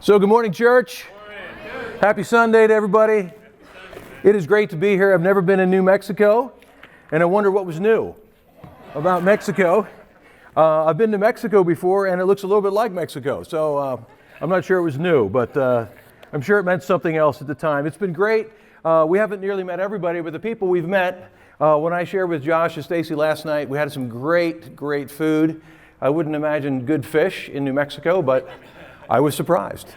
So good morning, church. Happy Sunday to everybody. It is great to be here. I've never been in New Mexico, and I wonder what was new about Mexico. I've been to Mexico before, and it looks a little bit like Mexico, so I'm not sure it was new, but I'm sure it meant something else at the time. It's been great. We haven't nearly met everybody, but the people we've met, when I shared with Josh and Stacy last night, we had some great food. I wouldn't imagine good fish in New Mexico, but I was surprised.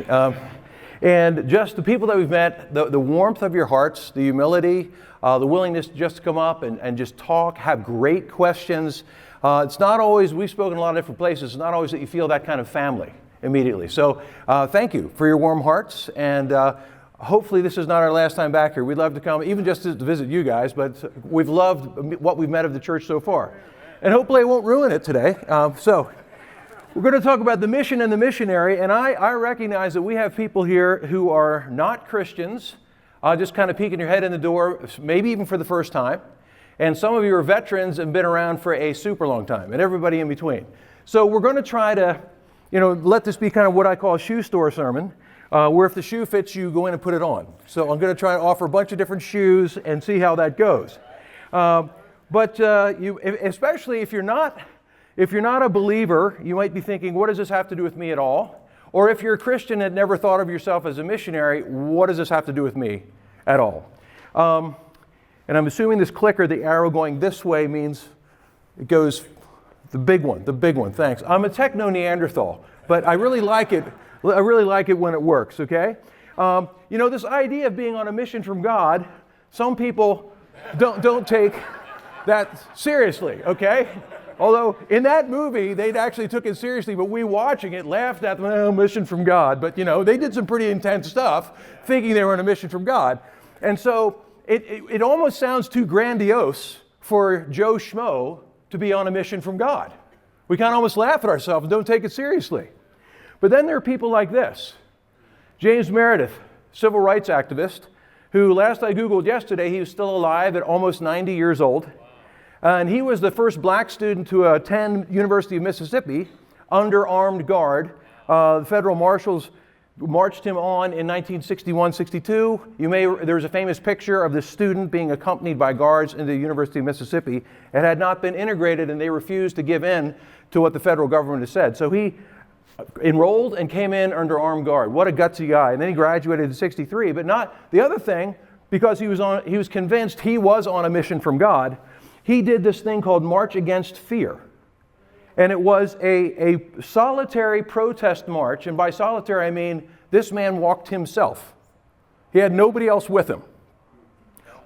And just the people that we've met, the warmth of your hearts, the humility, the willingness just to come up and just talk, have great questions. It's not always, we've spoken in a lot of different places, it's not always that you feel that kind of family immediately. So thank you for your warm hearts, and hopefully this is not our last time back here. We'd love to come, even just to visit you guys, but we've loved what we've met of the church so far. And hopefully I won't ruin it today. We're going to talk about the mission and the missionary, and I recognize that we have people here who are not Christians, just kind of peeking your head in the door, maybe even for the first time. And some of you are veterans and been around for a super long time, and everybody in between. So we're going to try to, let this be kind of what I call a shoe store sermon, where if the shoe fits you, go in and put it on. So I'm going to try to offer a bunch of different shoes and see how that goes. But especially if you're not a believer, you might be thinking, what does this have to do with me at all? Or if you're a Christian and never thought of yourself as a missionary, what does this have to do with me at all? And I'm assuming this clicker, the arrow going this way, means it goes, the big one, thanks. I'm a techno-Neanderthal, but I really like it. I really like it when it works, okay? This idea of being on a mission from God, some people don't take that seriously, okay? Although in that movie, they actually took it seriously, but we watching it laughed at them, mission from God. But, they did some pretty intense stuff thinking they were on a mission from God. And so it almost sounds too grandiose for Joe Schmo to be on a mission from God. We kind of almost laugh at ourselves and don't take it seriously. But then there are people like this. James Meredith, civil rights activist, who last I Googled yesterday, he was still alive at almost 90 years old. And he was the first black student to attend University of Mississippi under armed guard. The federal marshals marched him on in 1961-62. There's a famous picture of this student being accompanied by guards into the University of Mississippi. It had not been integrated, and they refused to give in to what the federal government had said. So he enrolled and came in under armed guard. What a gutsy guy. And then he graduated in 63. But not the other thing, because he was convinced he was on a mission from God. He did this thing called March Against Fear. And it was a solitary protest march. And by solitary, I mean this man walked himself. He had nobody else with him.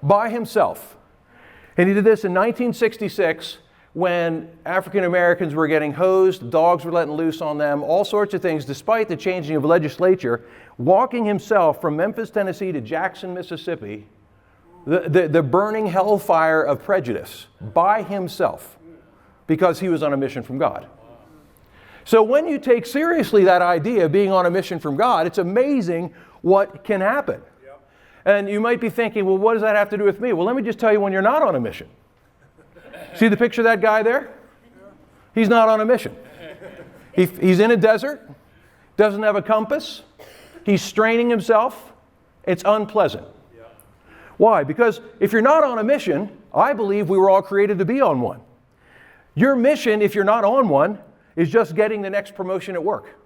By himself. And he did this in 1966 when African Americans were getting hosed, dogs were letting loose on them, all sorts of things, despite the changing of legislature, walking himself from Memphis, Tennessee to Jackson, Mississippi, the burning hellfire of prejudice by himself because he was on a mission from God. So when you take seriously that idea of being on a mission from God, it's amazing what can happen. Yep. And you might be thinking, well, what does that have to do with me? Well, let me just tell you when you're not on a mission. See the picture of that guy there? He's not on a mission. He's in a desert, doesn't have a compass, he's straining himself. It's unpleasant. Why? Because if you're not on a mission, I believe we were all created to be on one. Your mission, if you're not on one, is just getting the next promotion at work.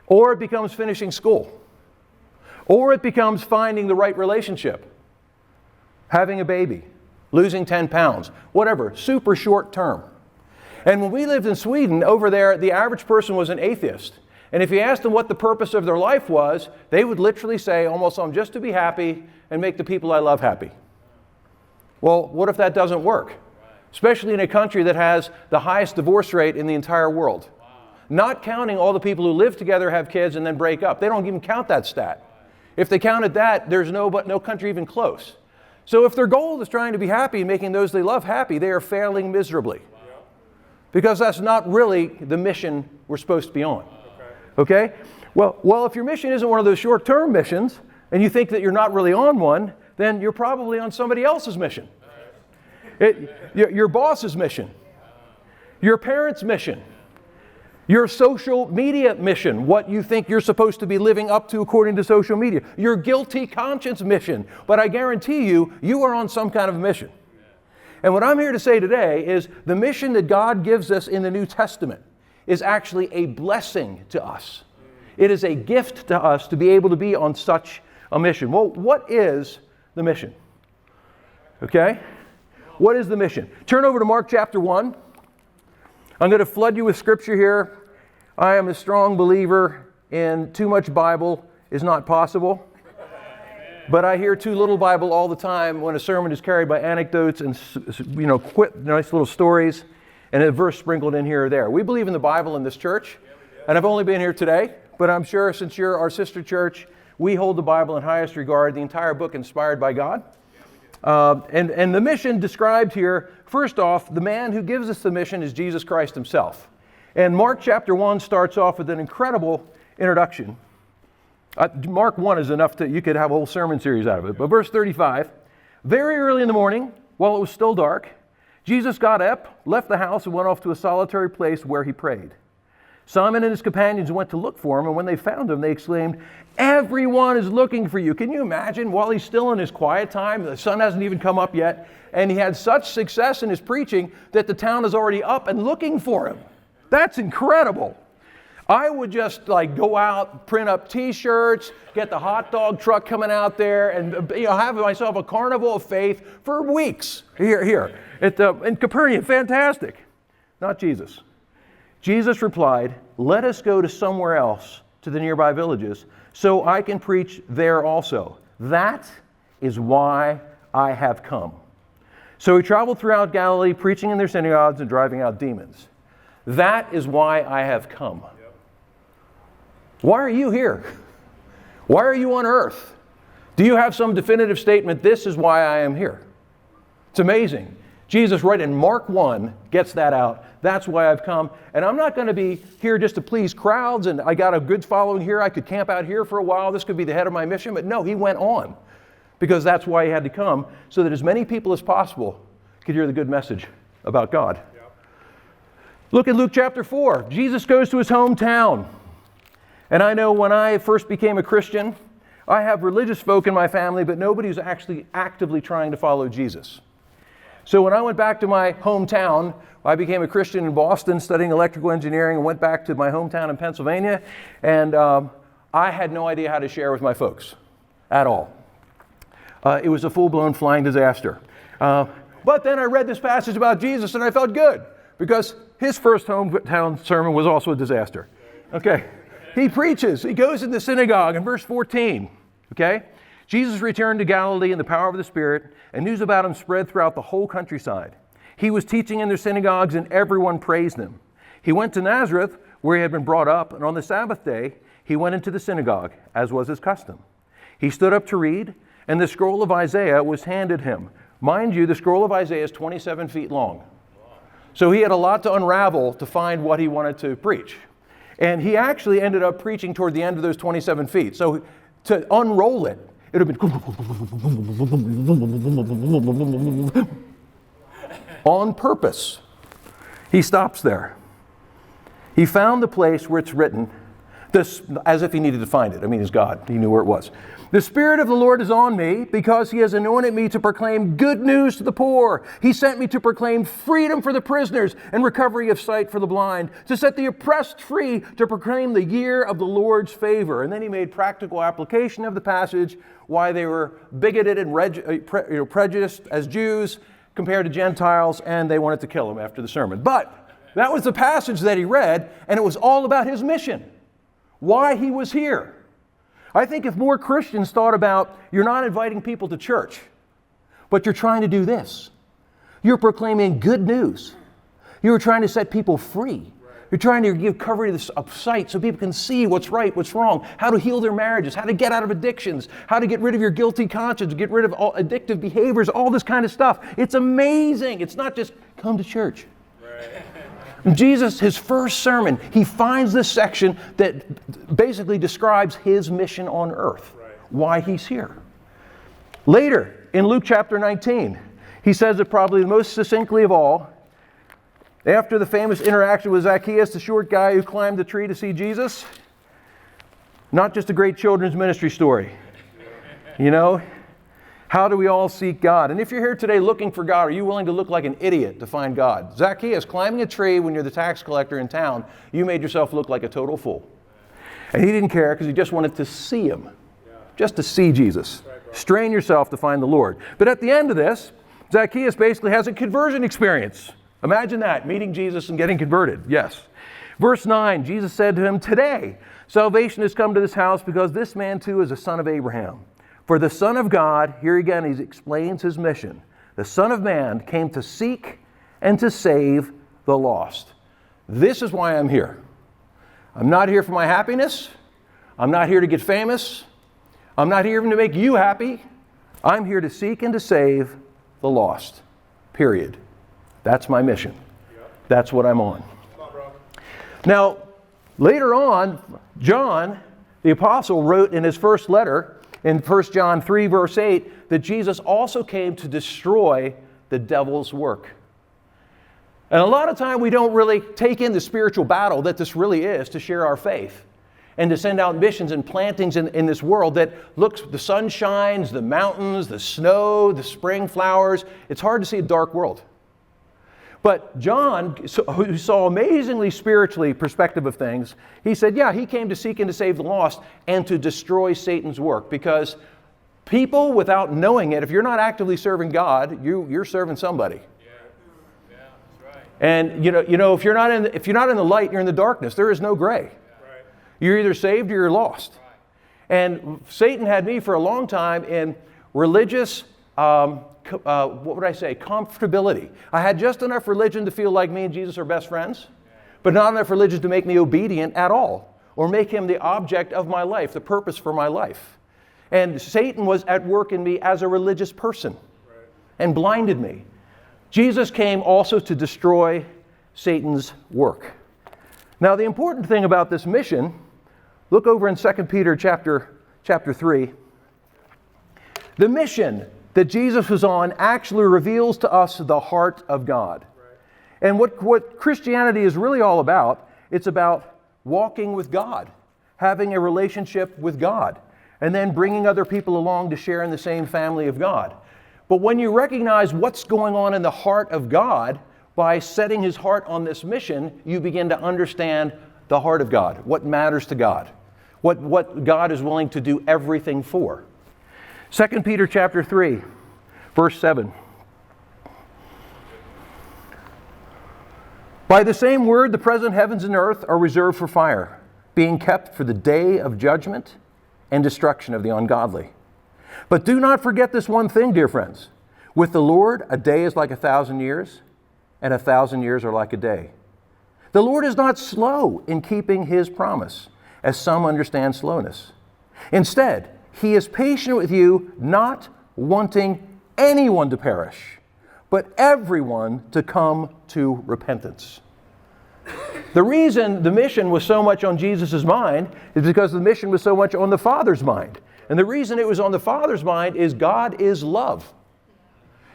Or it becomes finishing school. Or it becomes finding the right relationship. Having a baby. Losing 10 pounds. Whatever. Super short term. And when we lived in Sweden, over there, the average person was an atheist. And if you asked them what the purpose of their life was, they would literally say, almost, just to be happy and make the people I love happy. Well, what if that doesn't work? Especially in a country that has the highest divorce rate in the entire world. Not counting all the people who live together, have kids, and then break up. They don't even count that stat. If they counted that, there's no country even close. So if their goal is trying to be happy and making those they love happy, they are failing miserably. Because that's not really the mission we're supposed to be on. Okay? Well, if your mission isn't one of those short-term missions, and you think that you're not really on one, then you're probably on somebody else's mission. Your boss's mission. Your parents' mission. Your social media mission, what you think you're supposed to be living up to according to social media. Your guilty conscience mission. But I guarantee you, you are on some kind of mission. And what I'm here to say today is the mission that God gives us in the New Testament is actually a blessing to us. It is a gift to us to be able to be on such a mission. Well, what is the mission? Okay? What is the mission? Turn over to Mark chapter 1. I'm going to flood you with scripture here. I am a strong believer in too much Bible is not possible. But I hear too little Bible all the time when a sermon is carried by anecdotes and, nice little stories and a verse sprinkled in here or there. We believe in the Bible in this church, and I've only been here today, but I'm sure since you're our sister church, we hold the Bible in highest regard, the entire book inspired by God. And the mission described here, first off, the man who gives us the mission is Jesus Christ himself. And Mark chapter 1 starts off with an incredible introduction. Mark 1 is enough you could have a whole sermon series out of it. But verse 35, very early in the morning, while it was still dark, Jesus got up, left the house, and went off to a solitary place where he prayed. Simon and his companions went to look for him, and when they found him, they exclaimed, "Everyone is looking for you." Can you imagine, while he's still in his quiet time, the sun hasn't even come up yet, and he had such success in his preaching that the town is already up and looking for him. That's incredible. I would just go out, print up T-shirts, get the hot dog truck coming out there, and have myself a carnival of faith for weeks here in Capernaum. Fantastic. Not Jesus. Jesus replied, "Let us go to somewhere else, to the nearby villages, so I can preach there also. That is why I have come." So he traveled throughout Galilee, preaching in their synagogues and driving out demons. That is why I have come. Why are you here? Why are you on earth? Do you have some definitive statement, this is why I am here? It's amazing. Jesus, right in Mark 1, gets that out. That's why I've come. And I'm not going to be here just to please crowds, and I got a good following here. I could camp out here for a while. This could be the head of my mission. But no, he went on, because that's why he had to come, so that as many people as possible could hear the good message about God. Yep. Look at Luke chapter 4. Jesus goes to his hometown. And I know when I first became a Christian, I have religious folk in my family, but nobody who's actually actively trying to follow Jesus. So when I went back to my hometown, I became a Christian in Boston studying electrical engineering, and went back to my hometown in Pennsylvania, and I had no idea how to share with my folks at all. It was a full-blown flying disaster. But then I read this passage about Jesus, and I felt good, because his first hometown sermon was also a disaster. Okay, he preaches, he goes in the synagogue in verse 14, okay? Jesus returned to Galilee in the power of the Spirit, and news about him spread throughout the whole countryside. He was teaching in their synagogues, and everyone praised him. He went to Nazareth, where he had been brought up, and on the Sabbath day, he went into the synagogue, as was his custom. He stood up to read, and the scroll of Isaiah was handed him. Mind you, the scroll of Isaiah is 27 feet long. So he had a lot to unravel to find what he wanted to preach. And he actually ended up preaching toward the end of those 27 feet. So to unroll it, it would have been on purpose. He stops there. He found the place where it's written, this, as if he needed to find it. I mean, he's God. He knew where it was. "The Spirit of the Lord is on me, because he has anointed me to proclaim good news to the poor. He sent me to proclaim freedom for the prisoners and recovery of sight for the blind, to set the oppressed free, to proclaim the year of the Lord's favor." And then he made practical application of the passage, why they were bigoted and prejudiced as Jews compared to Gentiles, and they wanted to kill him after the sermon. But that was the passage that he read, and it was all about his mission, why he was here. I think if more Christians thought about, you're not inviting people to church, but you're trying to do this. You're proclaiming good news. You're trying to set people free. You're trying to give coverage of sight so people can see what's right, what's wrong, how to heal their marriages, how to get out of addictions, how to get rid of your guilty conscience, get rid of all addictive behaviors, all this kind of stuff. It's amazing. It's not just come to church. Right. Jesus, his first sermon, he finds this section that basically describes his mission on earth, right, why he's here. Later, in Luke chapter 19, he says it probably the most succinctly of all. After the famous interaction with Zacchaeus, the short guy who climbed the tree to see Jesus, not just a great children's ministry story. You know, how do we all seek God? And if you're here today looking for God, are you willing to look like an idiot to find God? Zacchaeus, climbing a tree when you're the tax collector in town, you made yourself look like a total fool. And he didn't care because he just wanted to see him, just to see Jesus. Strain yourself to find the Lord. But at the end of this, Zacchaeus basically has a conversion experience. Imagine that, meeting Jesus and getting converted. Yes. Verse 9, Jesus said to him, "Today salvation has come to this house because this man too is a son of Abraham. For the Son of God," here again he explains his mission, "the Son of Man came to seek and to save the lost." This is why I'm here. I'm not here for my happiness. I'm not here to get famous. I'm not here even to make you happy. I'm here to seek and to save the lost. Period. That's my mission. That's what I'm on. Now, later on, John, the apostle, wrote in his first letter, in 1 John 3, verse 8, that Jesus also came to destroy the devil's work. And a lot of time we don't really take in the spiritual battle that this really is to share our faith and to send out missions and plantings in this world that looks, the sun shines, the mountains, the snow, the spring flowers. It's hard to see a dark world. But John, who saw amazingly spiritually perspective of things, he said, yeah, he came to seek and to save the lost and to destroy Satan's work. Because people, without knowing it, if you're not actively serving God, you're serving somebody. Yeah, that's right. And you know, if you're not in the light, you're in the darkness. There is no gray. Right. You're either saved or you're lost. Right. And Satan had me for a long time in religious what would I say, comfortability. I had just enough religion to feel like me and Jesus are best friends, but not enough religion to make me obedient at all, or make him the object of my life, the purpose for my life. And Satan was at work in me as a religious person and blinded me. Jesus came also to destroy Satan's work. Now, the important thing about this mission, look over in 2 Peter chapter 3. The mission that Jesus was on actually reveals to us the heart of God. Right. And what Christianity is really all about, it's about walking with God, having a relationship with God, and then bringing other people along to share in the same family of God. But when you recognize what's going on in the heart of God, by setting his heart on this mission, you begin to understand the heart of God, what matters to God, what God is willing to do everything for. 2 Peter chapter 3, verse 7. By the same word, the present heavens and earth are reserved for fire, being kept for the day of judgment and destruction of the ungodly. But do not forget this one thing, dear friends. With the Lord, a day is like 1,000 years, and 1,000 years are like a day. The Lord is not slow in keeping his promise, as some understand slowness. Instead, he is patient with you, not wanting anyone to perish, but everyone to come to repentance. The reason the mission was so much on Jesus' mind is because the mission was so much on the Father's mind. And the reason it was on the Father's mind is God is love.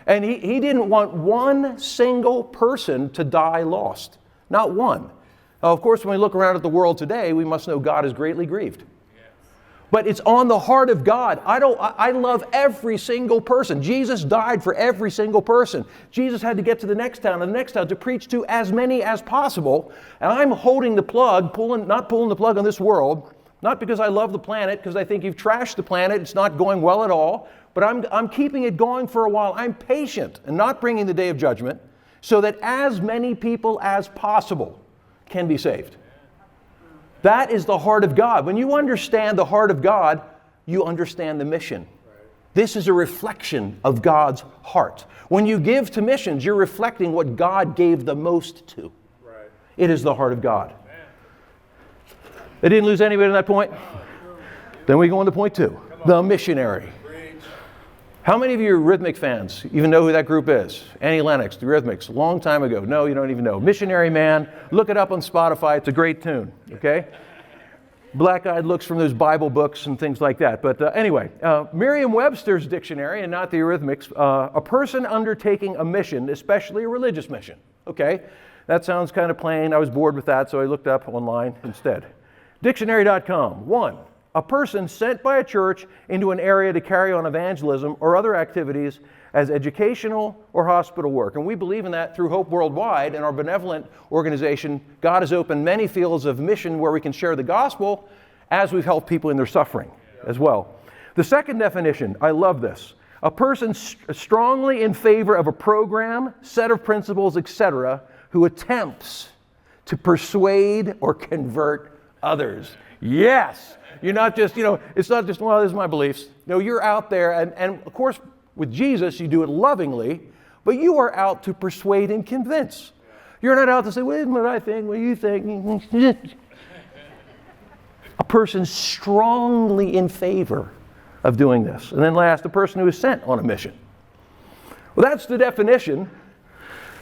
And he didn't want one single person to die lost. Not one. Now, of course, when we look around at the world today, we must know God is greatly grieved. But it's on the heart of God. I love every single person. Jesus died for every single person. Jesus had to get to the next town and the next town to preach to as many as possible. And I'm holding the plug, not pulling the plug on this world, not because I love the planet, because I think you've trashed the planet. It's not going well at all. But I'm keeping it going for a while. I'm patient and not bringing the day of judgment so that as many people as possible can be saved. That is the heart of God. When you understand the heart of God, you understand the mission. Right. This is a reflection of God's heart. When you give to missions, you're reflecting what God gave the most to. Right. It is the heart of God. They didn't lose anybody on that point? Then we go on to point 2, the missionary. How many of you are Rhythmic fans even know who that group is? Annie Lennox, the Rhythmics, a long time ago. No, you don't even know. Missionary Man, look it up on Spotify. It's a great tune, okay? Black-eyed looks from those Bible books and things like that. But anyway, Merriam-Webster's dictionary, and not the Eurythmics, a person undertaking a mission, especially a religious mission, okay? That sounds kind of plain. I was bored with that, so I looked up online instead. Dictionary.com. 1, a person sent by a church into an area to carry on evangelism or other activities as educational or hospital work. And we believe in that through Hope Worldwide and our benevolent organization. God has opened many fields of mission where we can share the gospel as we've helped people in their suffering as well. The second definition, I love this. A person strongly in favor of a program, set of principles, etc., who attempts to persuade or convert others. Yes! You're not just, it's not just, well, this is my beliefs. No, you're out there, and of course, with Jesus, you do it lovingly, but you are out to persuade and convince. You're not out to say, well, this is what I think, what do you think? A person strongly in favor of doing this. And then last, a person who is sent on a mission. Well, that's the definition.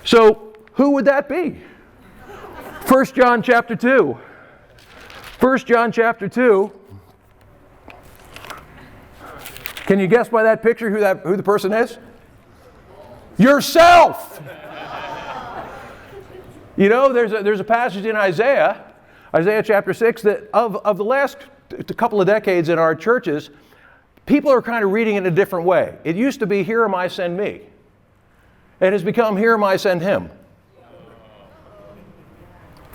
So, who would that be? 1 John chapter 2. 1 John chapter 2. Can you guess by that picture who the person is? Yourself! There's a passage in Isaiah chapter 6, that of the last couple of decades in our churches, people are kind of reading it in a different way. It used to be, here am I, send me. It has become, here am I, send him.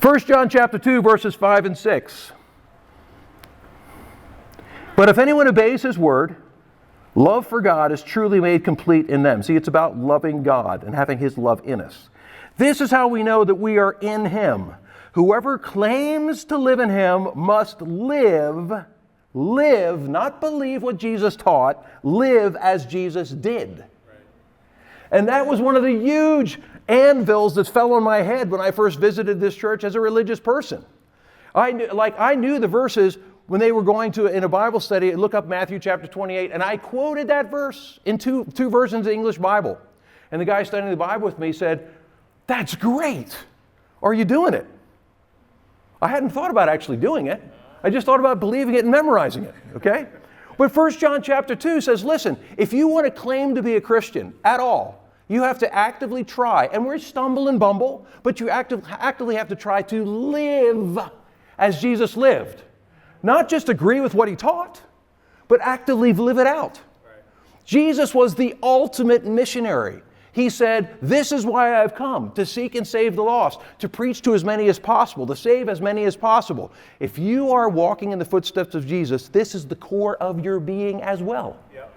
1 John chapter 2, verses 5 and 6. But if anyone obeys his word, love for God is truly made complete in them. See, it's about loving God and having his love in us. This is how we know that we are in him. Whoever claims to live in him must live, not believe what Jesus taught, live as Jesus did. Right. And that was one of the huge anvils that fell on my head when I first visited this church as a religious person. I knew the verses when they were going to, in a Bible study, look up Matthew chapter 28, and I quoted that verse in two versions of the English Bible. And the guy studying the Bible with me said, "That's great. Are you doing it?" I hadn't thought about actually doing it. I just thought about believing it and memorizing it, okay? But 1 John chapter 2 says, listen, if you want to claim to be a Christian at all, you have to actively try. And we stumble and bumble, but you actively have to try to live as Jesus lived. Not just agree with what he taught, but actively live it out. Right. Jesus was the ultimate missionary. He said, this is why I've come, to seek and save the lost, to preach to as many as possible, to save as many as possible. If you are walking in the footsteps of Jesus, this is the core of your being as well. Yep.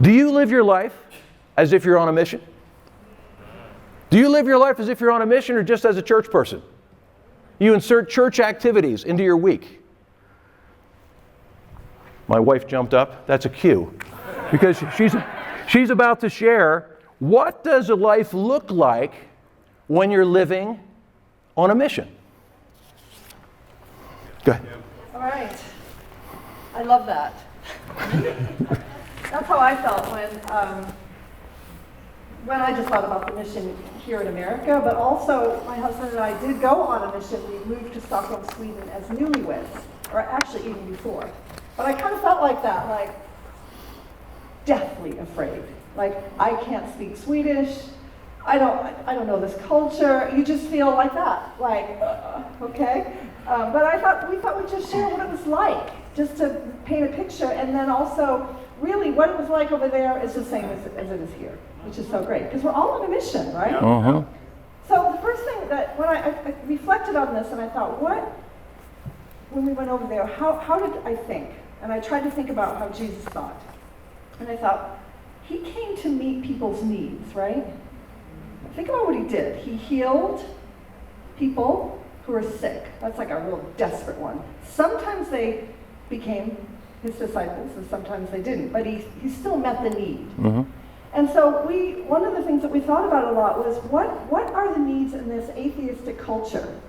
Do you live your life as if you're on a mission? Do you live your life as if you're on a mission or just as a church person? You insert church activities into your week. My wife jumped up. That's a cue. Because she's about to share, what does a life look like when you're living on a mission? Go ahead. All right. I love that. That's how I felt when I just thought about the mission here in America, but also my husband and I did go on a mission. We moved to Stockholm, Sweden as newlyweds, or actually even before. But I kind of felt like that, like deathly afraid. Like, I can't speak Swedish. I don't know this culture. You just feel like that, like, okay. But we thought we'd just share what it was like, just to paint a picture, and then also really what it was like over there is the same as it is here, which is so great, because we're all on a mission, right? Uh-huh. So the first thing that, when I reflected on this, and I thought, when we went over there, how did I think? And I tried to think about how Jesus thought. And I thought, he came to meet people's needs, right? Think about what he did. He healed people who were sick. That's like a real desperate one. Sometimes they became his disciples, and sometimes they didn't. But he still met the need. Mm-hmm. And so one of the things that we thought about a lot was, what are the needs in this atheistic culture?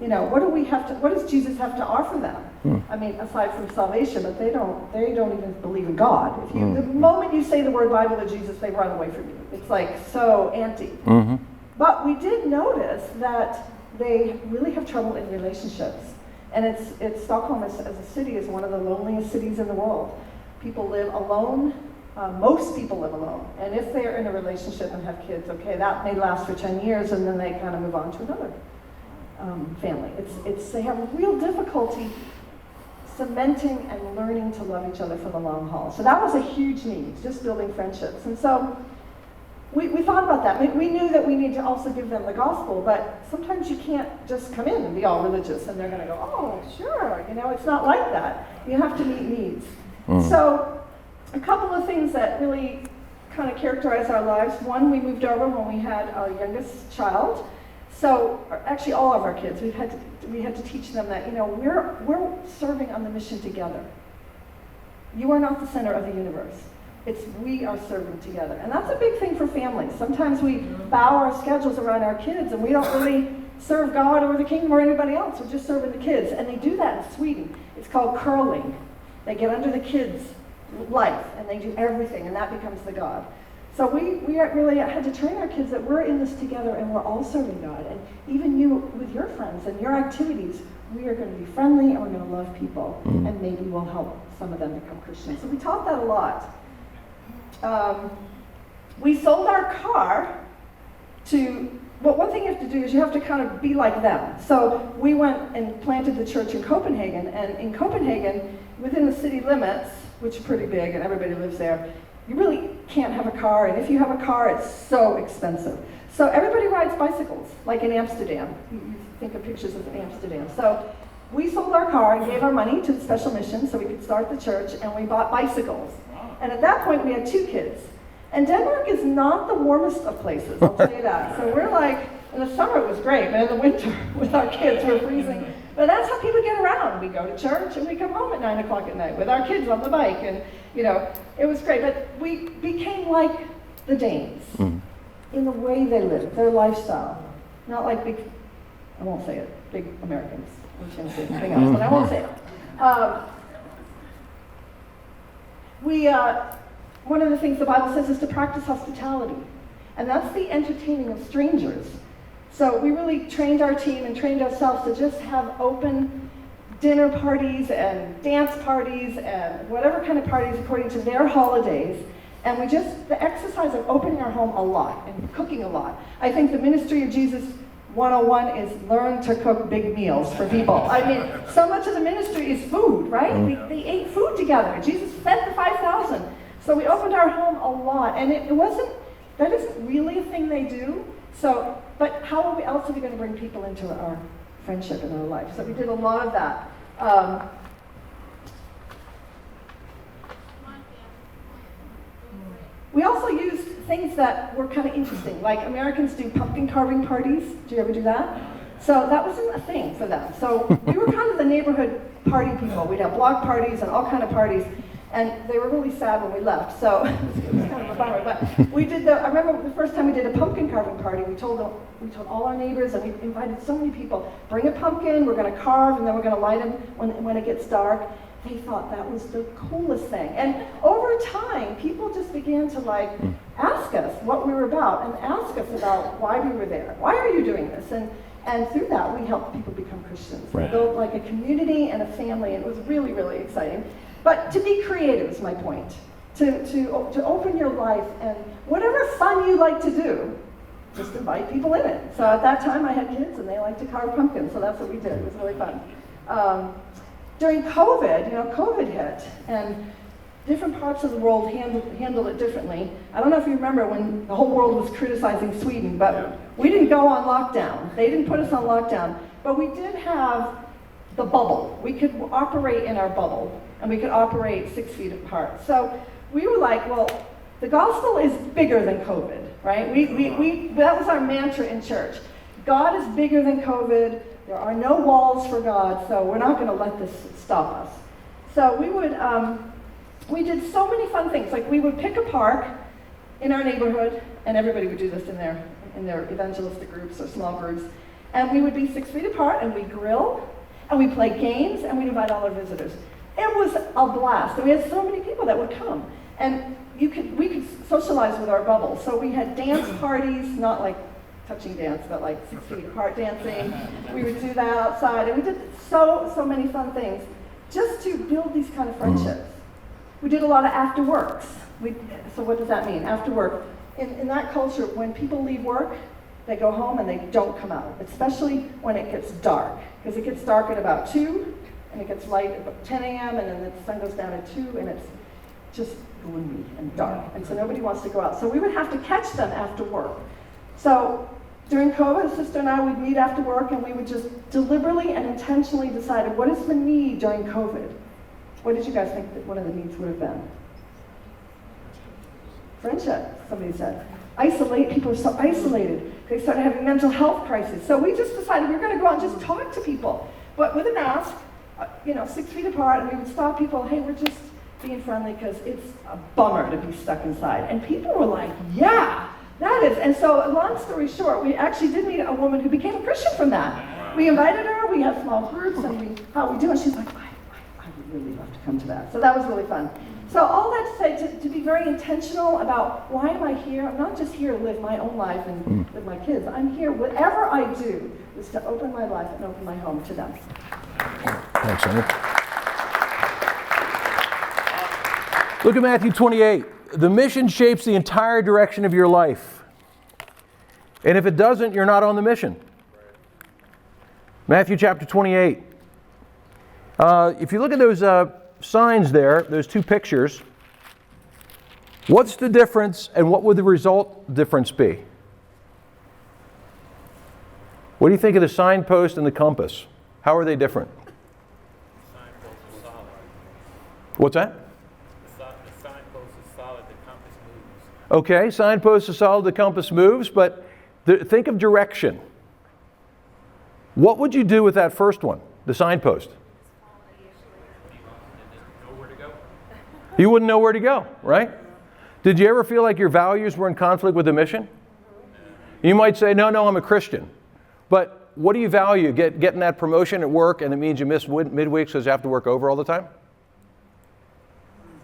What does Jesus have to offer them? I mean, aside from salvation, but they don't even believe in God. The moment you say the word Bible to Jesus, they run away from you. It's like so anti. Mm-hmm. But we did notice that they really have trouble in relationships. And it's Stockholm as a city is one of the loneliest cities in the world. People live alone. Most people live alone. And if they're in a relationship and have kids, okay, that may last for 10 years and then they kind of move on to another family. They have real difficulty cementing and learning to love each other for the long haul. So that was a huge need, just building friendships. And so we thought about that. We knew that we need to also give them the gospel, but sometimes you can't just come in and be all religious and they're going to go, oh, sure. It's not like that. You have to meet needs. So a couple of things that really kind of characterize our lives. One, we moved over when we had our youngest child. So actually all of our kids, we had to teach them that, we're serving on the mission together. You are not the center of the universe. We are serving together. And that's a big thing for families. Sometimes we bow our schedules around our kids and we don't really serve God or the kingdom or anybody else. We're just serving the kids. And they do that in Sweden. It's called curling. They get under the kids' life and they do everything and that becomes the God. So we really had to train our kids that we're in this together and we're all serving God. And even you with your friends and your activities, we are going to be friendly and we're going to love people. And maybe we'll help some of them become Christians. So we taught that a lot. We sold our car one thing you have to do is you have to kind of be like them. So we went and planted the church in Copenhagen, and in Copenhagen, within the city limits, which are pretty big and everybody lives there, you really can't have a car, and if you have a car, it's so expensive. So everybody rides bicycles, like in Amsterdam. You think of pictures of Amsterdam. So we sold our car and gave our money to the special mission so we could start the church, and we bought bicycles. And at that point, we had 2 kids. And Denmark is not the warmest of places, I'll tell you that. So we're like, in the summer it was great, but in the winter with our kids, we're freezing. But that's how people get around. We go to church and we come home at 9 o'clock at night with our kids on the bike. And, it was great. But we became like the Danes in the way they live, their lifestyle. Not like I won't say it, big Americans. I was going to say something else, but I won't say it. One of the things the Bible says is to practice hospitality, and that's the entertaining of strangers. So we really trained our team and trained ourselves to just have open dinner parties and dance parties and whatever kind of parties according to their holidays. And the exercise of opening our home a lot and cooking a lot. I think the ministry of Jesus 101 is learn to cook big meals for people. I mean, so much of the ministry is food, right? They ate food together. Jesus fed the 5,000. So we opened our home a lot, and that isn't really a thing they do. So, but how else are we going to bring people into our friendship and our life? So we did a lot of that. We also used things that were kind of interesting, like Americans do pumpkin carving parties. Do you ever do that? So that wasn't a thing for them. So we were kind of the neighborhood party people. We'd have block parties and all kind of parties. And they were really sad when we left, so it was kind of a bummer. But I remember the first time we did a pumpkin carving party, we told all our neighbors, and we invited so many people, bring a pumpkin, we're going to carve, and then we're going to light them when it gets dark. They thought that was the coolest thing. And over time, people just began to ask us what we were about, and ask us about why we were there. Why are you doing this? And through that, we helped people become Christians. We built a community and a family, and it was really, really exciting. But to be creative is my point. To open your life and whatever fun you like to do, just invite people in it. So at that time I had kids and they liked to carve pumpkins, so that's what we did. It was really fun. During COVID, COVID hit and different parts of the world handled it differently. I don't know if you remember when the whole world was criticizing Sweden, but we didn't go on lockdown. They didn't put us on lockdown, but we did have the bubble. We could operate in our bubble. And we could operate 6 feet apart. So we were like, well, the gospel is bigger than COVID, right? That was our mantra in church. God is bigger than COVID. There are no walls for God, so we're not going to let this stop us. So we did so many fun things. Like we would pick a park in our neighborhood, and everybody would do this in their evangelistic groups or small groups. And we would be 6 feet apart, and we grill, and we play games, and we'd invite all our visitors. It was a blast. And we had so many people that would come. And we could socialize with our bubble. So we had dance parties, not like touching dance, but 6 feet apart dancing. We would do that outside. And we did so many fun things just to build these kind of friendships. We did a lot of after works. So what does that mean? After work. In that culture, when people leave work, they go home and they don't come out, especially when it gets dark. Because it gets dark at about 2, and it gets light at about 10 a.m., and then the sun goes down at 2, and it's just gloomy and dark. And so nobody wants to go out. So we would have to catch them after work. So during COVID, sister and I would meet after work, and we would just deliberately and intentionally decide what is the need during COVID. What did you guys think that one of the needs would have been? Friendship, somebody said. People are so isolated. They started having mental health crises. So we just decided we were going to go out and just talk to people, but with a mask, 6 feet apart, and we would stop people, hey, we're just being friendly because it's a bummer to be stuck inside. And people were like, yeah, that is. And so long story short, we actually did meet a woman who became a Christian from that. We invited her, we had small groups, and how we do? And she's like, I would really love to come to that. So that was really fun. So all that to say, to be very intentional about why am I here? I'm not just here to live my own life and with my kids. I'm here, whatever I do, is to open my life and open my home to them. Thanks, Amy. Look at Matthew 28. The mission shapes the entire direction of your life. And if it doesn't, you're not on the mission. Matthew chapter 28. If you look at those signs there, those two pictures, what's the difference and what would the result difference be? What do you think of the signpost and the compass? How are they different? The signpost is solid. What's that? The signpost is solid, the compass moves. Okay, signpost is solid, the compass moves, but think of direction. What would you do with that first one, the signpost? You wouldn't know where to go, right? Did you ever feel like your values were in conflict with the mission? You might say, no, I'm a Christian. But what do you value? Getting that promotion at work and it means you miss midweeks because you have to work over all the time?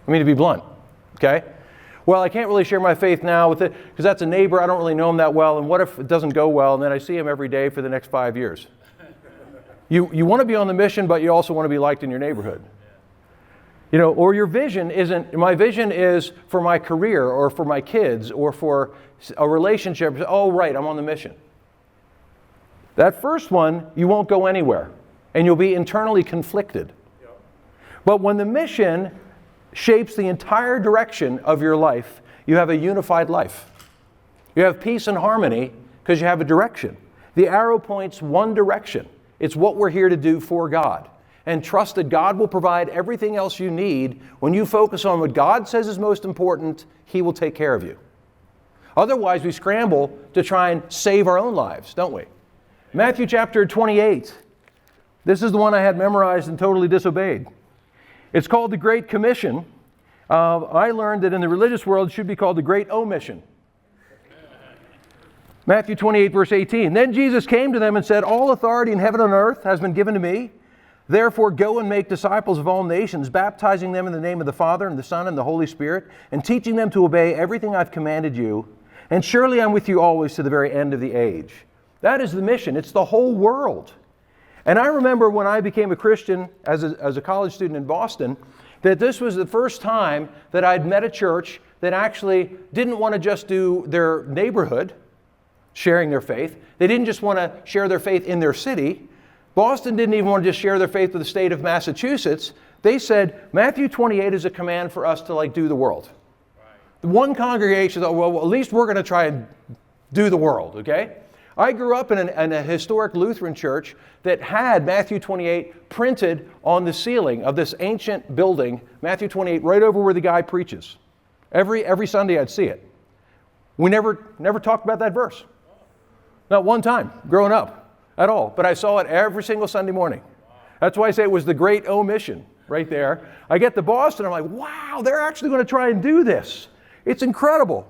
I mean, to be blunt, okay? Well, I can't really share my faith now with it because that's a neighbor, I don't really know him that well, and what if it doesn't go well and then I see him every day for the next 5 years? You want to be on the mission, but you also want to be liked in your neighborhood. Or your vision isn't, my vision is for my career or for my kids or for a relationship. Oh, right, I'm on the mission. That first one, you won't go anywhere and you'll be internally conflicted. Yep. But when the mission shapes the entire direction of your life, you have a unified life. You have peace and harmony because you have a direction. The arrow points one direction. It's what we're here to do for God. And trust that God will provide everything else you need. When you focus on what God says is most important, He will take care of you. Otherwise, we scramble to try and save our own lives, don't we? Matthew chapter 28. This is the one I had memorized and totally disobeyed. It's called the Great Commission. I learned that in the religious world it should be called the Great Omission. Matthew 28, verse 18. Then Jesus came to them and said, all authority in heaven and earth has been given to me. Therefore, go and make disciples of all nations, baptizing them in the name of the Father and the Son and the Holy Spirit, and teaching them to obey everything I've commanded you. And surely I'm with you always to the very end of the age. That is the mission. It's the whole world. And I remember when I became a Christian as a college student in Boston, that this was the first time that I'd met a church that actually didn't want to just do their neighborhood, sharing their faith. They didn't just want to share their faith in their city. Boston didn't even want to just share their faith with the state of Massachusetts. They said, Matthew 28 is a command for us to do the world. Right. The one congregation thought, well, at least we're going to try and do the world, okay? I grew up in a historic Lutheran church that had Matthew 28 printed on the ceiling of this ancient building, Matthew 28, right over where the guy preaches. Every Sunday I'd see it. We never talked about that verse. Not one time growing up. At all, but I saw it every single Sunday morning. That's why I say it was the Great Omission right there. I get to Boston, I'm like, wow, they're actually going to try and do this. It's incredible.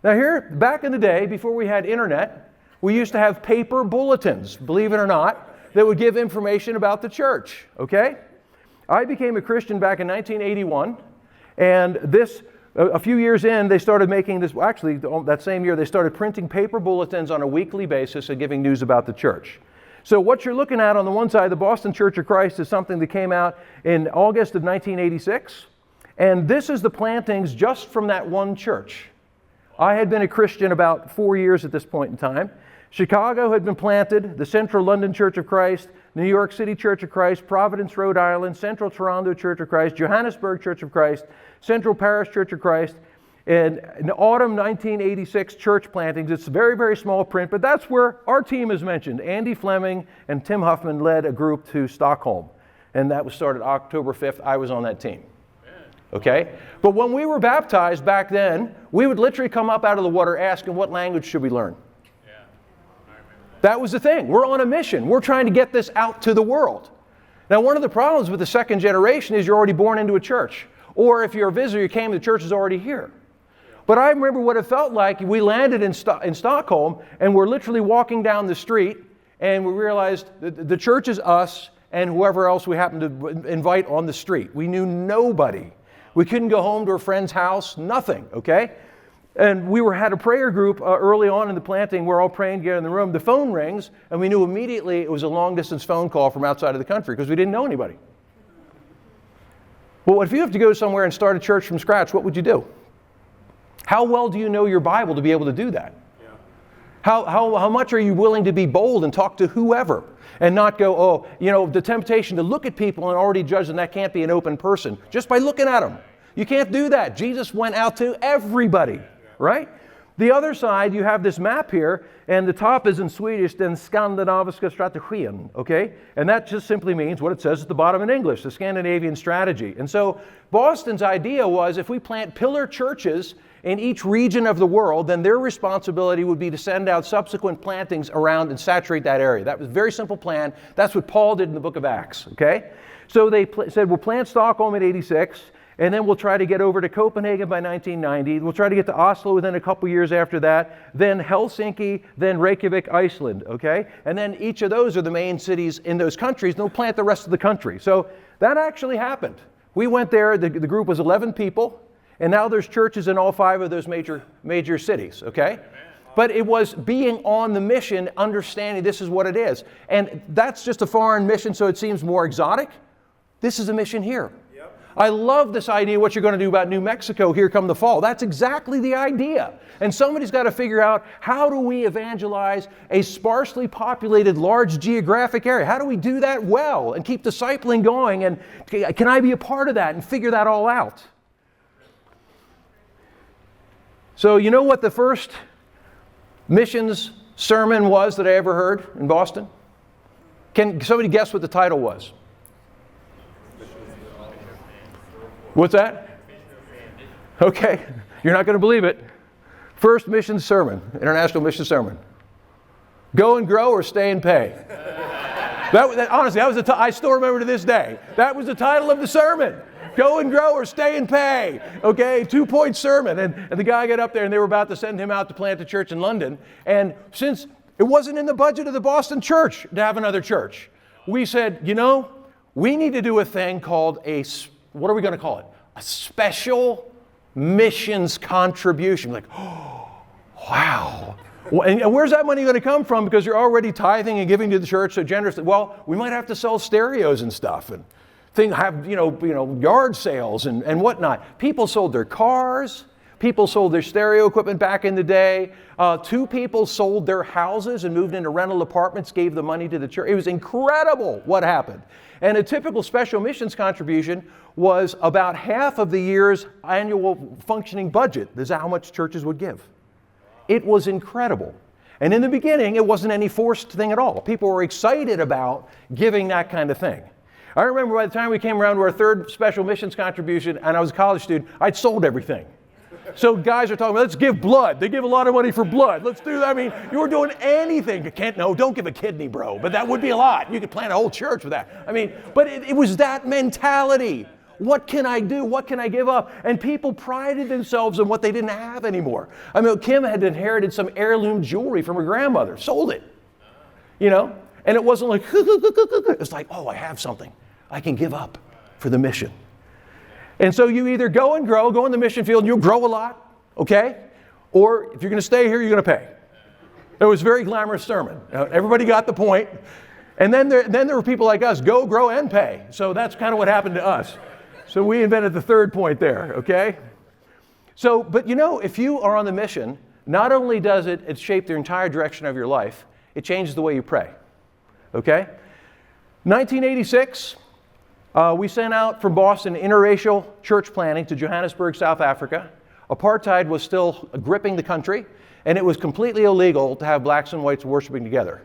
Now here, back in the day, before we had internet, we used to have paper bulletins, believe it or not, that would give information about the church, okay? I became a Christian back in 1981, and a few years in, they started making this, actually, that same year, they started printing paper bulletins on a weekly basis and giving news about the church. So what you're looking at on the one side, the Boston Church of Christ, is something that came out in August of 1986. And this is the plantings just from that one church. I had been a Christian about 4 years at this point in time. Chicago had been planted, the Central London Church of Christ, New York City Church of Christ, Providence, Rhode Island, Central Toronto Church of Christ, Johannesburg Church of Christ, Central Parish Church of Christ, and in autumn 1986 church plantings. It's very, very small print, but that's where our team is mentioned. Andy Fleming and Tim Huffman led a group to Stockholm, and that was started October 5th. I was on that team. Okay? But when we were baptized back then, we would literally come up out of the water asking, what language should we learn? Yeah, I remember that. That was the thing. We're on a mission. We're trying to get this out to the world. Now, one of the problems with the second generation is you're already born into a church. Or if you're a visitor, you came, the church is already here. But I remember what it felt like. We landed in Stockholm, and we're literally walking down the street, and we realized the church is us and whoever else we happened to invite on the street. We knew nobody. We couldn't go home to a friend's house, nothing, okay? And we had a prayer group early on in the planting. We're all praying together in the room. The phone rings, and we knew immediately it was a long-distance phone call from outside of the country because we didn't know anybody. Well, if you have to go somewhere and start a church from scratch, what would you do? How well do you know your Bible to be able to do that? Yeah. How much are you willing to be bold and talk to whoever and not go, oh, you know, the temptation to look at people and already judge them, that can't be an open person just by looking at them. You can't do that. Jesus went out to everybody, right? The other side, you have this map here, and the top is in Swedish, den skandinaviska strategin, okay? And that just simply means what it says at the bottom in English, the Scandinavian strategy. And so Boston's idea was if we plant pillar churches in each region of the world, then their responsibility would be to send out subsequent plantings around and saturate that area. That was a very simple plan. That's what Paul did in the book of Acts, okay? So they said, we'll plant Stockholm in 86, and then we'll try to get over to Copenhagen by 1990. We'll try to get to Oslo within a couple years after that, then Helsinki, then Reykjavik, Iceland, okay? And then each of those are the main cities in those countries, and they'll plant the rest of the country. So that actually happened. We went there, the group was 11 people, and now there's churches in all 5 of those major cities, okay? But it was being on the mission, understanding this is what it is. And that's just a foreign mission, so it seems more exotic. This is a mission here. Yep. I love this idea, what you're going to do about New Mexico here come the fall. That's exactly the idea. And somebody's got to figure out, how do we evangelize a sparsely populated, large geographic area? How do we do that well and keep discipling going? And can I be a part of that and figure that all out? So you know what the first missions sermon was that I ever heard in Boston? Can somebody guess what the title was? What's that? Okay, you're not going to believe it. First mission sermon, international mission sermon. Go and grow or stay and pay. Honestly, that was I still remember to this day. That was the title of the sermon. Go and grow or stay and pay. Okay, 2-point sermon. And the guy got up there and they were about to send him out to plant a church in London. And since it wasn't in the budget of the Boston church to have another church, we said, you know, we need to do a thing called what are we going to call it? A special missions contribution. Like, oh, wow. And where's that money going to come from? Because you're already tithing and giving to the church so generously. Well, we might have to sell stereos and stuff and have yard sales and whatnot. People sold their cars. People sold their stereo equipment back in the day. 2 people sold their houses and moved into rental apartments, gave the money to the church. It was incredible what happened. And a typical special missions contribution was about half of the year's annual functioning budget. This is how much churches would give. It was incredible. And in the beginning, it wasn't any forced thing at all. People were excited about giving that kind of thing. I remember by the time we came around to our 3rd special missions contribution, and I was a college student, I'd sold everything. So guys are talking about, let's give blood. They give a lot of money for blood. Let's do that. I mean, you were doing anything. Don't give a kidney, bro. But that would be a lot. You could plant a whole church with that. I mean, but it was that mentality. What can I do? What can I give up? And people prided themselves on what they didn't have anymore. I mean, Kim had inherited some heirloom jewelry from her grandmother. Sold it. You know? And it wasn't like, it's like, oh, I have something I can give up for the mission. And so you either go and grow, go in the mission field, and you'll grow a lot, okay? Or if you're going to stay here, you're going to pay. It was a very glamorous sermon. Everybody got the point. And then there were people like us, go, grow, and pay. So that's kind of what happened to us. So we invented the third point there, okay? So, but you know, if you are on the mission, not only does it shape the entire direction of your life, it changes the way you pray, okay? 1986, we sent out from Boston interracial church planting to Johannesburg, South Africa. Apartheid was still gripping the country, and it was completely illegal to have blacks and whites worshiping together.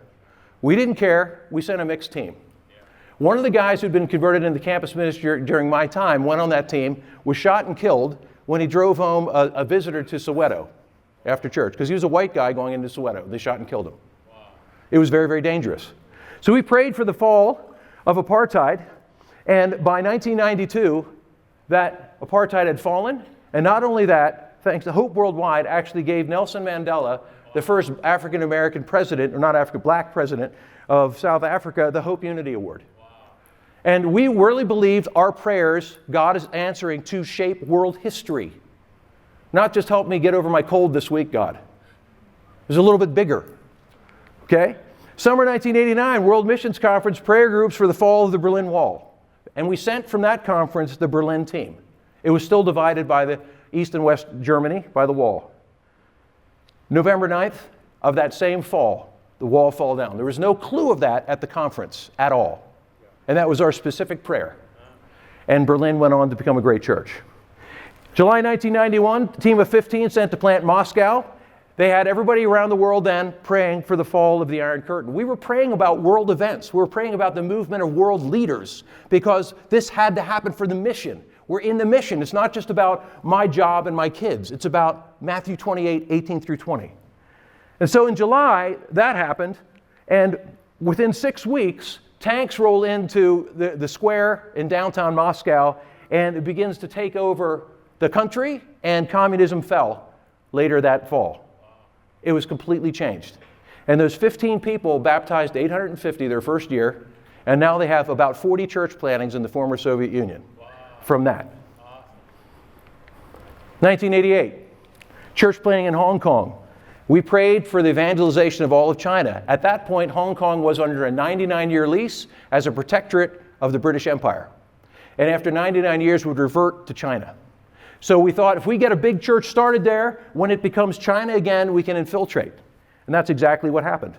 We didn't care. We sent a mixed team. One of the guys who'd been converted into campus ministry during my time, went on that team, was shot and killed when he drove home a visitor to Soweto after church, because he was a white guy going into Soweto. They shot and killed him. Wow. It was very, very dangerous. So we prayed for the fall of apartheid, and by 1992, that apartheid had fallen, and not only that, thanks to Hope Worldwide, actually gave Nelson Mandela, the first African-American president, or not African, black president of South Africa, the Hope Unity Award. And we really believed our prayers, God is answering to shape world history. Not just help me get over my cold this week, God. It was a little bit bigger. Okay? Summer 1989, World Missions Conference, prayer groups for the fall of the Berlin Wall. And we sent from that conference the Berlin team. It was still divided by the East and West Germany, by the wall. November 9th of that same fall, the wall fell down. There was no clue of that at the conference at all. And that was our specific prayer. And Berlin went on to become a great church. July 1991, a team of 15 sent to plant Moscow. They had everybody around the world then praying for the fall of the Iron Curtain. We were praying about world events. We were praying about the movement of world leaders because this had to happen for the mission. We're in the mission. It's not just about my job and my kids. It's about Matthew 28, 18 through 20. And so in July, that happened. And within 6 weeks, tanks roll into the square in downtown Moscow, and it begins to take over the country, and communism fell later that fall. It was completely changed. And those 15 people baptized 850 their first year, and now they have about 40 church plantings in the former Soviet Union from that. 1988, church planting in Hong Kong. We prayed for the evangelization of all of China. At that point, Hong Kong was under a 99-year lease as a protectorate of the British Empire. And after 99 years, would revert to China. So we thought if we get a big church started there, when it becomes China again, we can infiltrate. And that's exactly what happened.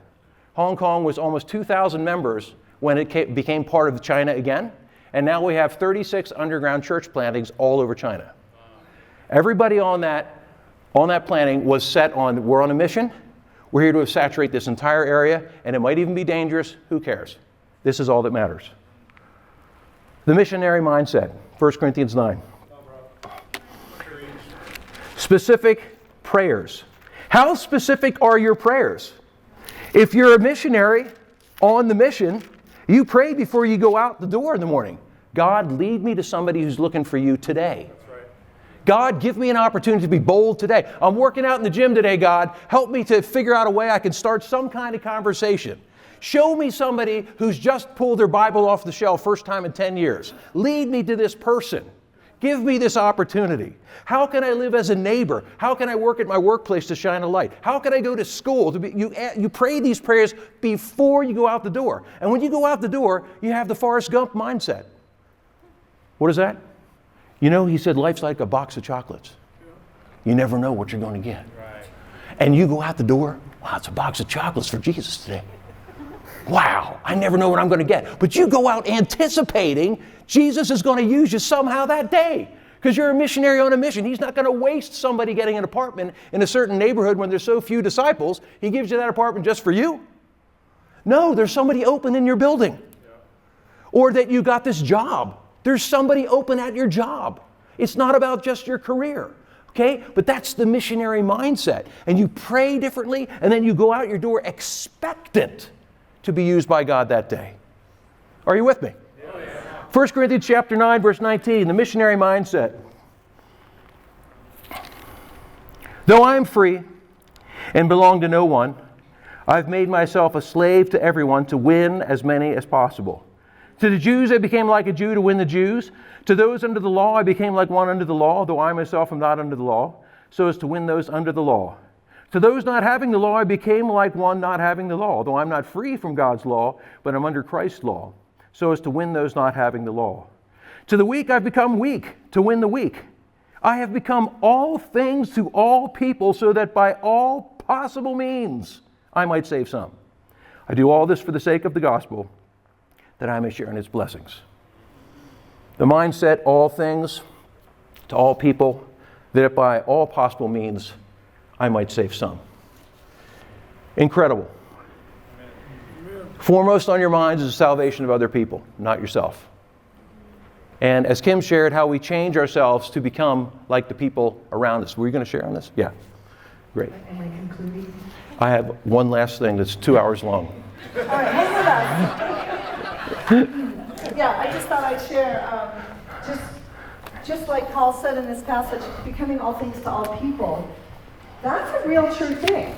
Hong Kong was almost 2,000 members when it became part of China again. And now we have 36 underground church plantings all over China. Everybody on that planting was set on, we're on a mission, we're here to saturate this entire area, and it might even be dangerous, who cares? This is all that matters. The missionary mindset, 1 Corinthians 9. Specific prayers. How specific are your prayers? If you're a missionary on the mission, you pray before you go out the door in the morning. God, lead me to somebody who's looking for you today. God, give me an opportunity to be bold today. I'm working out in the gym today, God. Help me to figure out a way I can start some kind of conversation. Show me somebody who's just pulled their Bible off the shelf first time in 10 years. Lead me to this person. Give me this opportunity. How can I live as a neighbor? How can I work at my workplace to shine a light? How can I go to school? You pray these prayers before you go out the door. And when you go out the door, you have the Forrest Gump mindset. What is that? You know, he said, life's like a box of chocolates. You never know what you're going to get. Right. And you go out the door, wow, it's a box of chocolates for Jesus today. Wow, I never know what I'm going to get. But you go out anticipating Jesus is going to use you somehow that day. Because you're a missionary on a mission. He's not going to waste somebody getting an apartment in a certain neighborhood when there's so few disciples. He gives you that apartment just for you. No, there's somebody open in your building. Yeah. Or that you got this job. There's somebody open at your job. It's not about just your career, okay? But that's the missionary mindset. And you pray differently, and then you go out your door expectant to be used by God that day. Are you with me? Yeah. 1 Corinthians chapter 9, verse 19, the missionary mindset. Though I am free and belong to no one, I've made myself a slave to everyone to win as many as possible. To the Jews I became like a Jew to win the Jews. To those under the law I became like one under the law, though I myself am not under the law, so as to win those under the law. To those not having the law I became like one not having the law, though I'm not free from God's law, but I'm under Christ's law, so as to win those not having the law. To the weak I've become weak to win the weak. I have become all things to all people so that by all possible means I might save some. I do all this for the sake of the gospel, that I may share in its blessings. The mindset, all things to all people, that by all possible means I might save some. Incredible. Foremost on your minds is the salvation of other people, not yourself. And as Kim shared, how we change ourselves to become like the people around us. Were you going to share on this? Yeah. Great. Am I concluding? I have one last thing that's 2 hours long. All right, hang with us. Yeah, I just thought I'd share, just like Paul said in this passage, becoming all things to all people. That's a real true thing.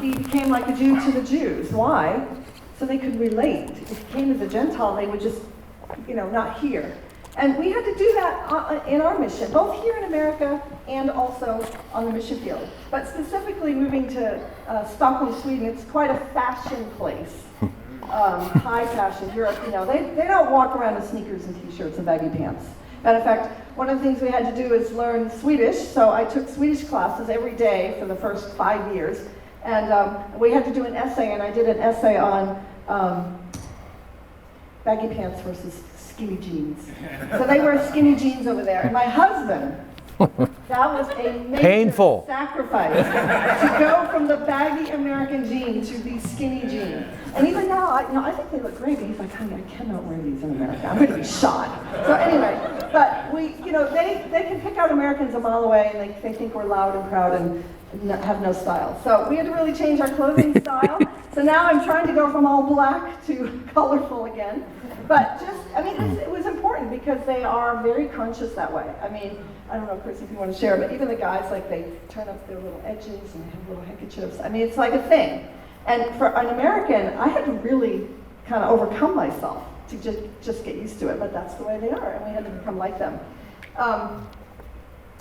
He became like a Jew to the Jews. Why? So they could relate. If he came as a Gentile, they would just, not hear. And we had to do that in our mission, both here in America and also on the mission field. But specifically moving to Stockholm, Sweden, it's quite a fashion place. High fashion. Europe, they don't walk around in sneakers and t-shirts and baggy pants. Matter of fact, one of the things we had to do is learn Swedish, so I took Swedish classes every day for the first 5 years. And we had to do an essay, and I did an essay on baggy pants versus skinny jeans. So they wear skinny jeans over there. And my husband, that was a major Painful. sacrifice to go from the baggy American jean to the skinny jean. And even now, I think they look great, but he's like, honey, I cannot wear these in America. I'm going to be shot. So anyway, but they can pick out Americans a mile away, and they think we're loud and proud and have no style. So we had to really change our clothing style. So now I'm trying to go from all black to colorful again. But it was important because they are very conscious that way. I don't know, Chris, if you want to share, but even the guys, they turn up their little edges and have little handkerchiefs. It's like a thing. And for an American, I had to really kind of overcome myself to just get used to it. But that's the way they are, and we had to become like them.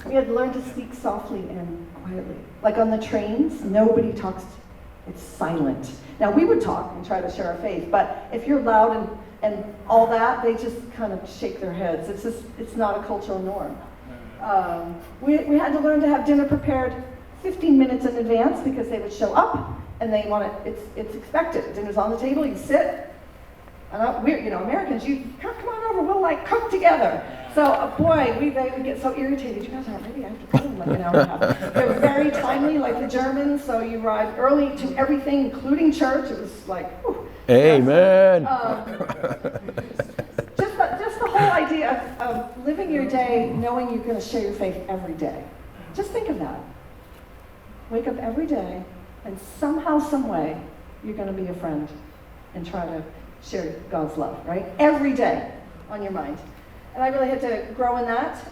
We had to learn to speak softly and quietly. Like on the trains, nobody talks. It's silent. Now, we would talk and try to share our faith, but if you're loud and all that, they just kind of shake their heads. It's not a cultural norm. We had to learn to have dinner prepared 15 minutes in advance because they would show up and they want it. It's expected. Dinner's on the table. You sit. And Americans, you come on over. We'll cook together. So boy, they would get so irritated. You guys aren't ready. I have to cook in an hour and a half. They're very timely, like the Germans. So you arrive early to everything, including church. It was like, whew. Amen. Just the whole idea of living your day knowing you're going to share your faith every day. Just think of that. Wake up every day, and somehow, some way, you're going to be a friend and try to share God's love, right? Every day on your mind. And I really had to grow in that.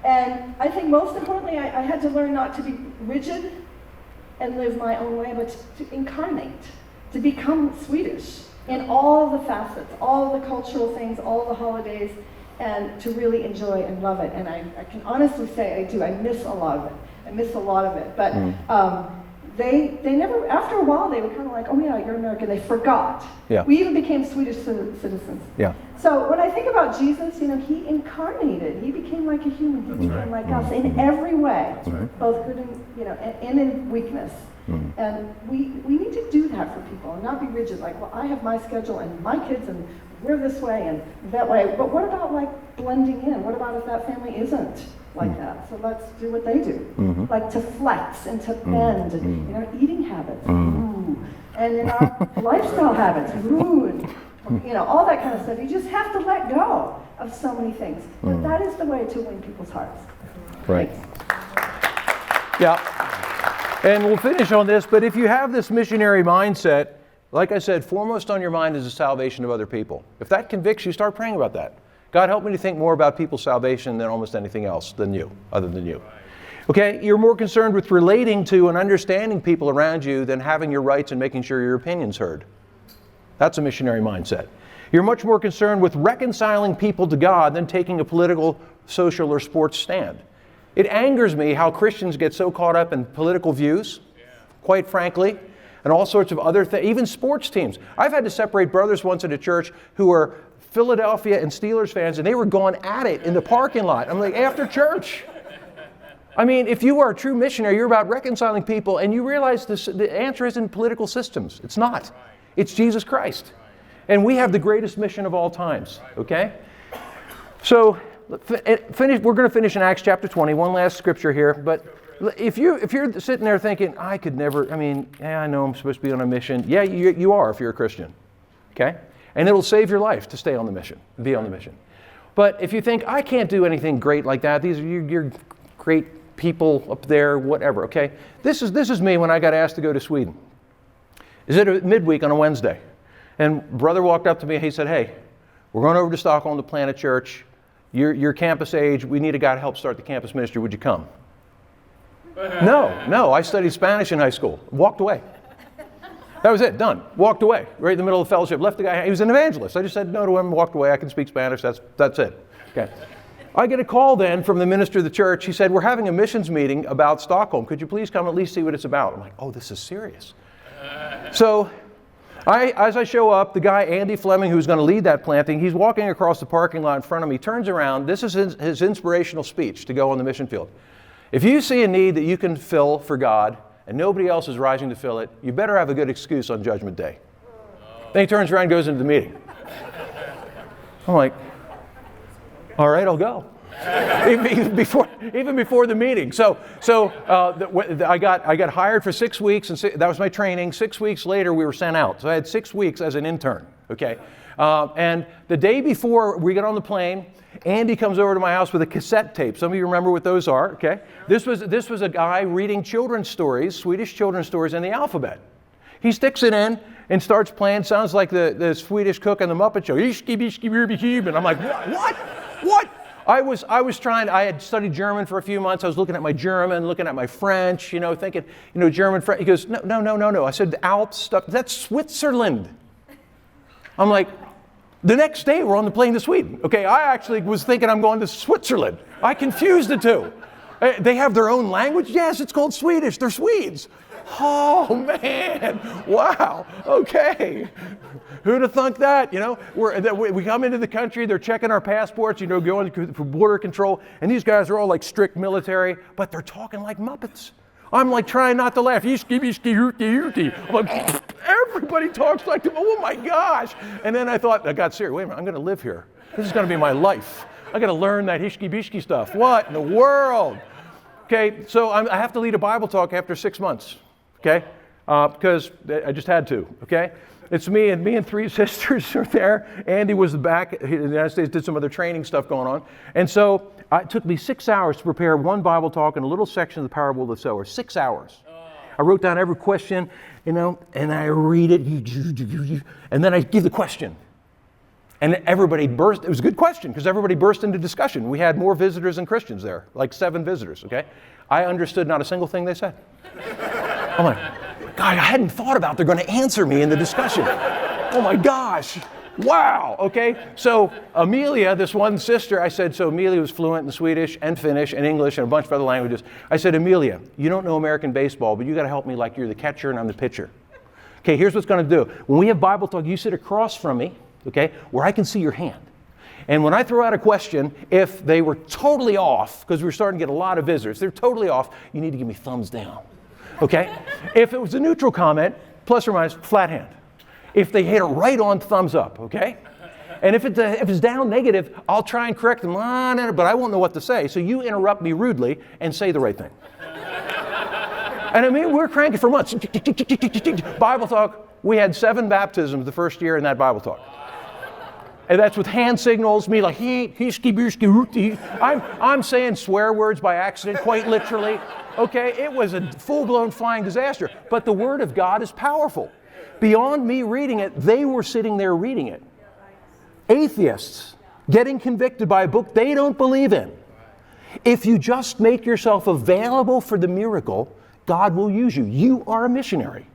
And I think most importantly, I had to learn not to be rigid and live my own way, but to incarnate, to become Swedish in all the facets, all the cultural things, all the holidays, and to really enjoy and love it. And I can honestly say I do. I miss a lot of it. But they never, after a while, they were kind of like, oh yeah, you're American. They forgot. Yeah. We even became Swedish citizens. Yeah. So when I think about Jesus, he incarnated. He became like a human. He became like us in every way, both good and in weakness. And we need to do that for people and not be rigid. Like, well, I have my schedule and my kids and we're this way and that way. But what about blending in? What about if that family isn't like that? So let's do what they do. Like to flex and to bend in our eating habits. And in our lifestyle habits. And all that kind of stuff. You just have to let go of so many things. But that is the way to win people's hearts. Right. Yeah. And we'll finish on this, but if you have this missionary mindset, like I said, foremost on your mind is the salvation of other people. If that convicts you, start praying about that. God, help me to think more about people's salvation than almost anything else other than you. Okay, you're more concerned with relating to and understanding people around you than having your rights and making sure your opinion's heard. That's a missionary mindset. You're much more concerned with reconciling people to God than taking a political, social, or sports stand. It angers me how Christians get so caught up in political views, quite frankly, and all sorts of other things, even sports teams. I've had to separate brothers once at a church who are Philadelphia and Steelers fans, and they were going at it in the parking lot. I'm like, after church. I mean, if you are a true missionary, you're about reconciling people, and you realize the answer isn't political systems. It's not. It's Jesus Christ. And we have the greatest mission of all times, okay? So, we're going to finish in Acts chapter 20, one last scripture here, but if you're sitting there thinking, I could never, I know I'm supposed to be on a mission. Yeah, you are if you're a Christian, okay? And it'll save your life to stay on the mission, be on the mission. But if you think, I can't do anything great like that, you're great people up there, whatever, okay? This is me when I got asked to go to Sweden. Is it a midweek on a Wednesday? And brother walked up to me and he said, hey, we're going over to Stockholm to plant a church. You're campus age. We need a guy to help start the campus ministry. Would you come? No. I studied Spanish in high school. Walked away. That was it. Done. Walked away. Right in the middle of the fellowship. Left the guy. He was an evangelist. I just said no to him. Walked away. I can speak Spanish. That's it. Okay. I get a call then from the minister of the church. He said, we're having a missions meeting about Stockholm. Could you please come at least see what it's about? I'm like, oh, this is serious. So as I show up, the guy, Andy Fleming, who's going to lead that planting, he's walking across the parking lot in front of me, turns around. This is his inspirational speech to go on the mission field. If you see a need that you can fill for God and nobody else is rising to fill it, you better have a good excuse on Judgment Day. Then he turns around and goes into the meeting. I'm like, all right, I'll go. Even before the meeting. So I got hired for 6 weeks, and that was my training. 6 weeks later, we were sent out. So I had 6 weeks as an intern. Okay, and the day before we got on the plane, Andy comes over to my house with a cassette tape. Some of you remember what those are. Okay, this was a guy reading children's stories, Swedish children's stories, in the alphabet. He sticks it in and starts playing. Sounds like the Swedish cook on the Muppet Show. And I'm like, what? I had studied German for a few months. I was looking at my German, looking at my French, thinking, German, French. He goes, no. I said, the Alps stuff, that's Switzerland. I'm like, the next day we're on the plane to Sweden. Okay, I actually was thinking I'm going to Switzerland. I confused the two. They have their own language? Yes, it's called Swedish. They're Swedes. Oh, man. Wow. Okay. Who'd have thunk that? We come into the country, they're checking our passports, going for border control, and these guys are all like strict military, but they're talking like Muppets. I'm like trying not to laugh. I'm like, everybody talks like them. Oh my gosh. And then I got serious. Wait a minute, I'm going to live here. This is going to be my life. I got to learn that hishki-bishki stuff. What in the world? Okay, so I have to lead a Bible talk after 6 months. Okay, because I just had to. Okay, it's me and 3 sisters are there. Andy was back in the United States, did some other training stuff going on, and so it took me 6 hours to prepare one Bible talk and a little section of the parable of the sower. 6 hours. I wrote down every question, and I read it, and then I give the question. And everybody burst. It was a good question because everybody burst into discussion. We had more visitors than Christians there, like 7 visitors. Okay, I understood not a single thing they said. I'm like, God, I hadn't thought about they're going to answer me in the discussion. Oh my gosh. Wow. Okay. So Amelia, this one sister, I said, so Amelia was fluent in Swedish and Finnish and English and a bunch of other languages. I said, Amelia, you don't know American baseball, but you got to help me like you're the catcher and I'm the pitcher. Okay, here's what's going to do. When we have Bible talk, you sit across from me, okay, where I can see your hand. And when I throw out a question, if they were totally off, because we're starting to get a lot of visitors, they're totally off, you need to give me thumbs down. Okay? If it was a neutral comment, plus or minus, flat hand. If they hit it right on, thumbs up, okay? And if it's down negative, I'll try and correct them, but I won't know what to say, so you interrupt me rudely and say the right thing. And we're cranking for months. Bible talk, we had 7 baptisms the first year in that Bible talk. And that's with hand signals, me like, I'm saying swear words by accident, quite literally. Okay, it was a full-blown flying disaster. But the Word of God is powerful. Beyond me reading it, they were sitting there reading it. Atheists getting convicted by a book they don't believe in. If you just make yourself available for the miracle, God will use you. You are a missionary.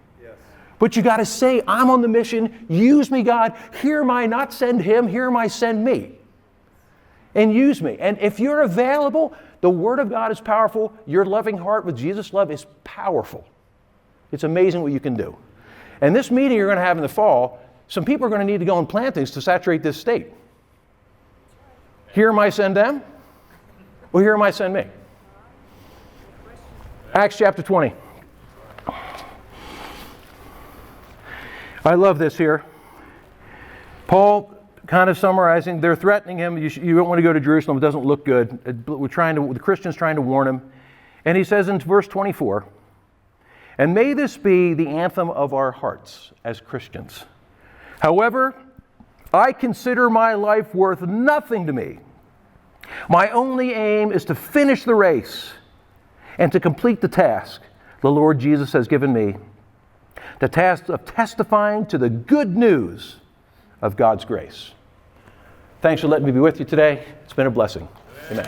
But you got to say, I'm on the mission, use me, God. Here am I, not send him, here am I, send me. And use me. And if you're available, the Word of God is powerful. Your loving heart with Jesus' love is powerful. It's amazing what you can do. And this meeting you're going to have in the fall, some people are going to need to go on plantings to saturate this state. Here am I send them? Well, here am I send me. Acts chapter 20. I love this here. Paul kind of summarizing, they're threatening him, you don't want to go to Jerusalem, it doesn't look good. The Christians trying to warn him. And he says in verse 24, and may this be the anthem of our hearts as Christians. However, I consider my life worth nothing to me. My only aim is to finish the race and to complete the task the Lord Jesus has given me, the task of testifying to the good news of God's grace. Thanks for letting me be with you today. It's been a blessing. Amen.